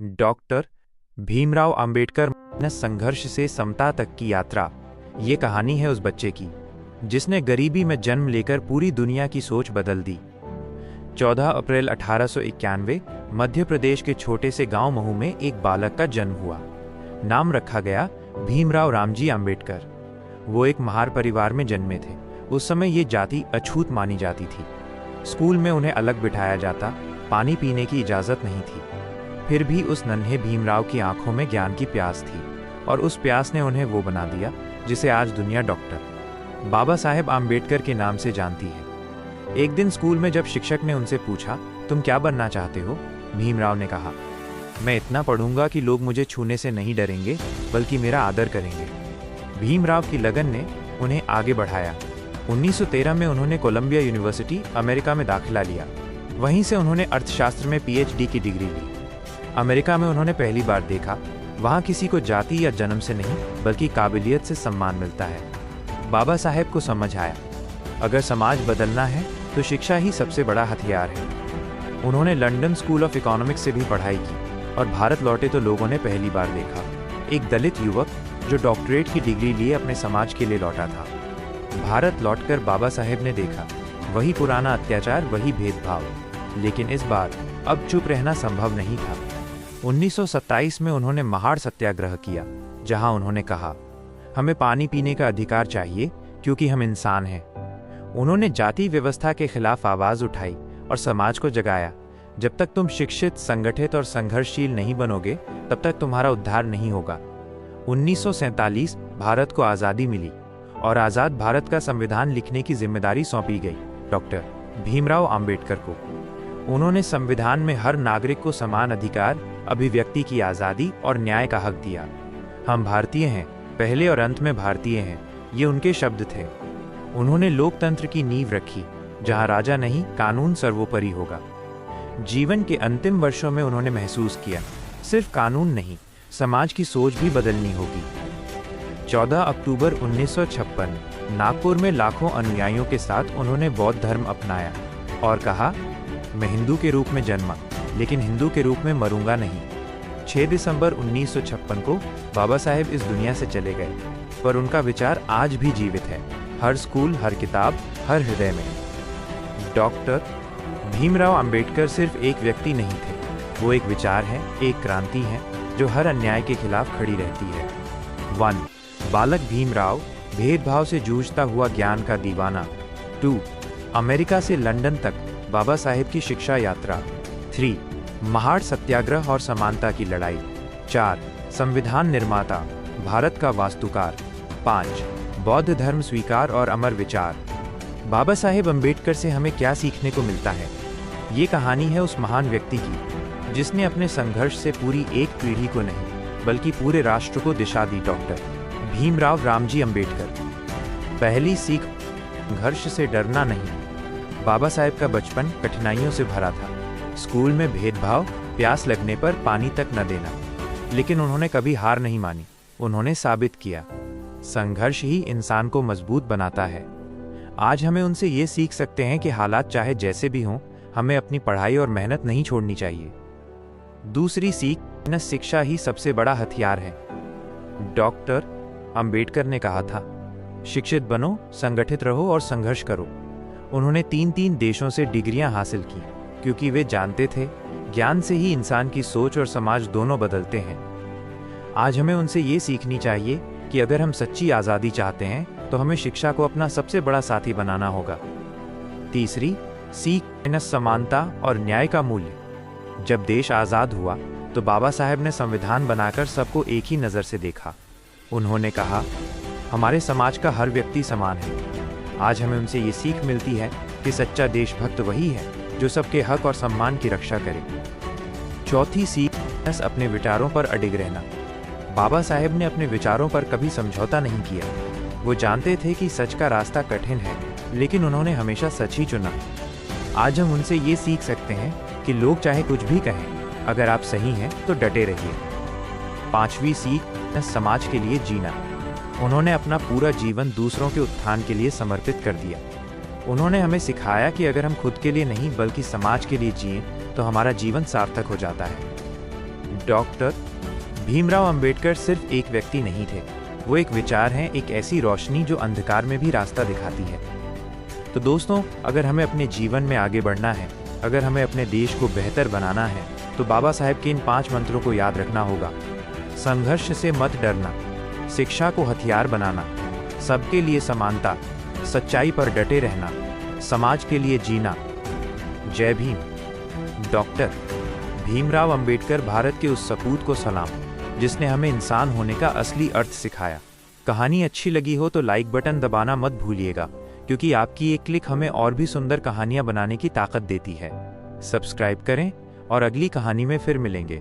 Doctor Bhimrao Ambedkar संघर्ष से समता तक की यात्रा। ये कहानी है उस बच्चे की जिसने गरीबी में जन्म लेकर पूरी दुनिया की सोच बदल दी। 14 अप्रैल 1891 मध्य प्रदेश के छोटे से गांव महू में एक बालक का जन्म हुआ। नाम रखा गया भीमराव रामजी अंबेडकर। वो एक महार परिवार में जन्मे थे। उस समय ये जाति अछूत मानी जाती थी। स्कूल में उन्हें अलग बिठाया जाता, पानी पीने की इजाज़त नहीं थी। फिर भी उस नन्हे भीमराव की आंखों में ज्ञान की प्यास थी और उस प्यास ने उन्हें वो बना दिया जिसे आज दुनिया डॉक्टर बाबा साहेब आम्बेडकर के नाम से जानती है। एक दिन स्कूल में जब शिक्षक ने उनसे पूछा, तुम क्या बनना चाहते हो? भीमराव ने कहा, मैं इतना पढ़ूंगा कि लोग मुझे छूने से नहीं डरेंगे बल्कि मेरा आदर करेंगे। भीमराव की लगन ने उन्हें आगे बढ़ाया। 1913 में उन्होंने कोलंबिया यूनिवर्सिटी अमेरिका में दाखिला लिया। वहीं से उन्होंने अर्थशास्त्र में पीएचडी की डिग्री ली। अमेरिका में उन्होंने पहली बार देखा वहाँ किसी को जाति या जन्म से नहीं बल्कि काबिलियत से सम्मान मिलता है। बाबा साहेब को समझ आया, अगर समाज बदलना है तो शिक्षा ही सबसे बड़ा हथियार है। उन्होंने लंदन स्कूल ऑफ इकोनॉमिक्स से भी पढ़ाई की और भारत लौटे तो लोगों ने पहली बार देखा एक दलित युवक जो डॉक्टरेट की डिग्री लिए अपने समाज के लिए लौटा था। भारत लौटकर बाबा साहेब ने देखा वही पुराना अत्याचार, वही भेदभाव, लेकिन इस बार अब चुप रहना संभव नहीं था। 1927 में उन्होंने महाड़ सत्याग्रह किया, जहां उन्होंने कहा, हमें पानी पीने का अधिकार चाहिए क्योंकि हम इंसान हैं। उन्होंने जाति व्यवस्था के खिलाफ आवाज उठाई और समाज को जगाया, जब तक तुम शिक्षित, संगठित और संघर्षशील नहीं बनोगे तब तक तुम्हारा उद्धार नहीं होगा। 1947 भारत को आज़ादी मिली और आज़ाद भारत का संविधान लिखने की जिम्मेदारी सौंपी गई डॉक्टर भीमराव अंबेडकर को। उन्होंने संविधान में हर नागरिक को समान अधिकार, अभिव्यक्ति की आज़ादी और न्याय का हक दिया। हम भारतीय हैं, पहले और अंत में भारतीय हैं, ये उनके शब्द थे। उन्होंने लोकतंत्र की नींव रखी, जहां राजा नहीं कानून सर्वोपरि होगा। जीवन के अंतिम वर्षों में उन्होंने महसूस किया, सिर्फ कानून नहीं, समाज की सोच भी बदलनी होगी। 14 अक्टूबर 1956 नागपुर में लाखों अनुयायियों के साथ उन्होंने बौद्ध धर्म अपनाया और कहा, मैं हिंदू के रूप में जन्मा लेकिन हिंदू के रूप में मरूंगा नहीं। 6 दिसंबर 1956 को बाबा साहेब इस दुनिया से चले गए, पर उनका विचार आज भी जीवित है, हर स्कूल, हर किताब, हर हृदय में। डॉक्टर भीमराव अंबेडकर सिर्फ एक व्यक्ति नहीं थे, वो एक विचार है, एक क्रांति है जो हर अन्याय के खिलाफ खड़ी रहती है। 1. बालक भीमराव, भेदभाव से जूझता हुआ ज्ञान का दीवाना। 2. अमेरिका से लंदन तक बाबा साहेब की शिक्षा यात्रा। 3. महाड़ सत्याग्रह और समानता की लड़ाई। 4. संविधान निर्माता, भारत का वास्तुकार। 5. बौद्ध धर्म स्वीकार और अमर विचार। बाबा साहेब अंबेडकर से हमें क्या सीखने को मिलता है? ये कहानी है उस महान व्यक्ति की जिसने अपने संघर्ष से पूरी एक पीढ़ी को नहीं बल्कि पूरे राष्ट्र को दिशा दी। डॉक्टर भीमराव रामजी अंबेडकर। पहली सीख, संघर्ष से डरना नहीं। बाबा साहेब का बचपन कठिनाइयों से भरा था। स्कूल में भेदभाव, प्यास लगने पर पानी तक न देना, लेकिन उन्होंने कभी हार नहीं मानी। उन्होंने साबित किया, संघर्ष ही इंसान को मजबूत बनाता है। आज हमें उनसे ये सीख सकते हैं कि हालात चाहे जैसे भी हों, हमें अपनी पढ़ाई और मेहनत नहीं छोड़नी चाहिए। दूसरी सीख, शिक्षा ही सबसे बड़ा हथियार है। डॉक्टर अंबेडकर ने कहा था, शिक्षित बनो, संगठित रहो और संघर्ष करो। उन्होंने 3 देशों से डिग्रियां हासिल की क्योंकि वे जानते थे ज्ञान से ही इंसान की सोच और समाज दोनों बदलते हैं। आज हमें उनसे ये सीखनी चाहिए कि अगर हम सच्ची आज़ादी चाहते हैं तो हमें शिक्षा को अपना सबसे बड़ा साथी बनाना होगा। तीसरी सीख, समानता और न्याय का मूल्य। जब देश आज़ाद हुआ तो बाबा साहेब ने संविधान बनाकर सबको एक ही नज़र से देखा। उन्होंने कहा, हमारे समाज का हर व्यक्ति समान है। आज हमें उनसे ये सीख मिलती है कि सच्चा देशभक्त वही है जो सबके हक और सम्मान की रक्षा करे। चौथी सीख, अपने विचारों पर अडिग रहना। बाबा साहेब ने अपने विचारों पर कभी समझौता नहीं किया। वो जानते थे कि सच का रास्ता कठिन है, लेकिन उन्होंने हमेशा सच ही चुना। आज हम उनसे ये सीख सकते हैं कि लोग चाहे कुछ भी कहें, अगर आप सही हैं तो डटे रहिए। 5वीं सीख, समाज के लिए जीना। उन्होंने अपना पूरा जीवन दूसरों के उत्थान के लिए समर्पित कर दिया। उन्होंने हमें सिखाया कि अगर हम खुद के लिए नहीं बल्कि समाज के लिए जिएं तो हमारा जीवन सार्थक हो जाता है। डॉक्टर भीमराव अंबेडकर सिर्फ एक व्यक्ति नहीं थे, वो एक विचार हैं, एक ऐसी रोशनी जो अंधकार में भी रास्ता दिखाती है। तो दोस्तों, अगर हमें अपने जीवन में आगे बढ़ना है, अगर हमें अपने देश को बेहतर बनाना है, तो बाबा साहेब के इन 5 मंत्रों को याद रखना होगा। संघर्ष से मत डरना, शिक्षा को हथियार बनाना, सबके लिए समानता, सच्चाई पर डटे रहना, समाज के लिए जीना। जय भीम। डॉक्टर भीमराव अंबेडकर भारत के उस सपूत को सलाम, जिसने हमें इंसान होने का असली अर्थ सिखाया। कहानी अच्छी लगी हो तो लाइक बटन दबाना मत भूलिएगा, क्योंकि आपकी एक क्लिक हमें और भी सुंदर कहानियां बनाने की ताकत देती है। सब्सक्राइब करें और अगली कहानी में फिर मिलेंगे।